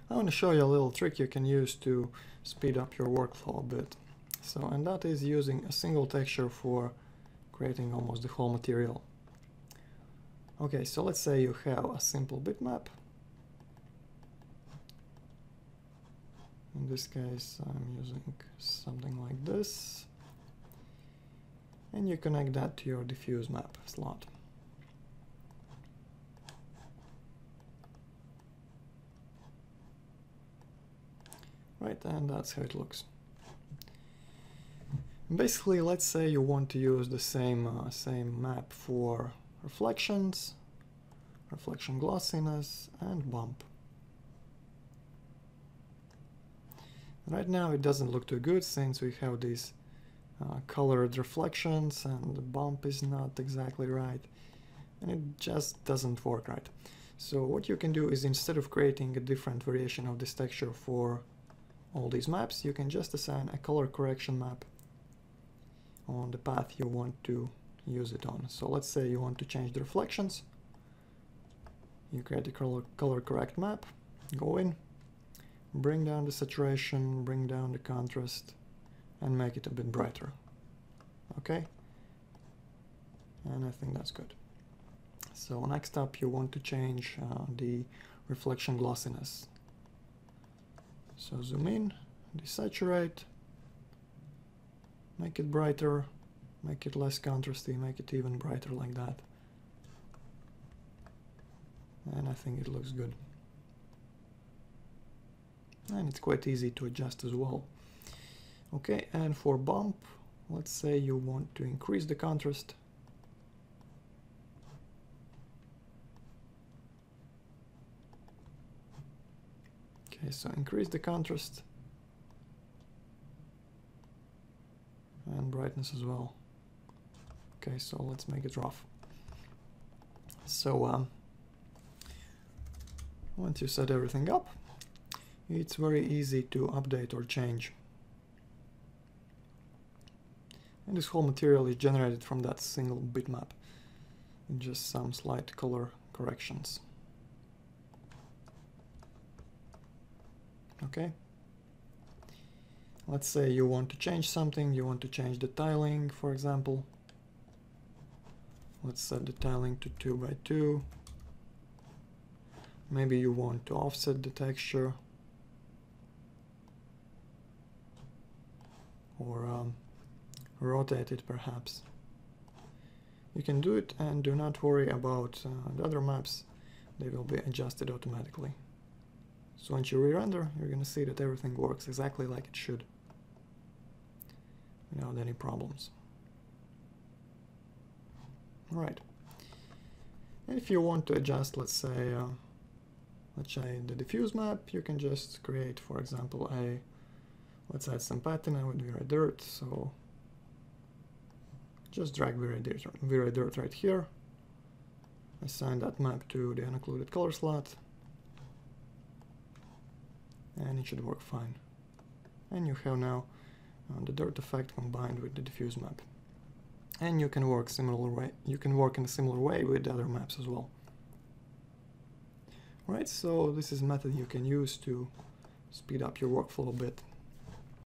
I want to show you a little trick you can use to speed up your workflow a bit. And that is using a single texture for creating almost the whole material. Okay, so let's say you have a simple bitmap. In this case, I'm using something like this. And you connect that to your diffuse map slot. Right, and that's how it looks. Basically, let's say you want to use the same map for reflections, reflection glossiness, and bump. Right now it doesn't look too good since we have these colored reflections and the bump is not exactly right, and it just doesn't work right. So what you can do is, instead of creating a different variation of this texture for all these maps, you can just assign a color correction map on the path you want to use it on. So let's say you want to change the reflections. You create a color correct map, go in, bring down the saturation, bring down the contrast, and make it a bit brighter. Okay? And I think that's good. So next up, you want to change the reflection glossiness. So zoom in, desaturate, make it brighter, make it less contrasty, make it even brighter like that. And I think it looks good. And it's quite easy to adjust as well. Okay, and for bump, let's say you want to increase the contrast. Okay, so increase the contrast and brightness as well. Okay, so let's make it rough. So once you set everything up, it's very easy to update or change. And this whole material is generated from that single bitmap, with just some slight color corrections. Okay. Let's say you want to change something, you want to change the tiling, for example. Let's set the tiling to 2 by 2. Maybe you want to offset the texture, or rotate it perhaps. You can do it, and do not worry about the other maps. They will be adjusted automatically. So once you re-render, you're going to see that everything works exactly like it should, without any problems. Alright. And if you want to adjust, let's say the diffuse map, you can just create, for example, let's add some patina with Vira Dirt. So just drag Vira Dirt right here, assign that map to the unoccluded color slot, and it should work fine. And you have now the dirt effect combined with the diffuse map. And you can work in a similar way with the other maps as well. Right, so this is a method you can use to speed up your workflow a bit.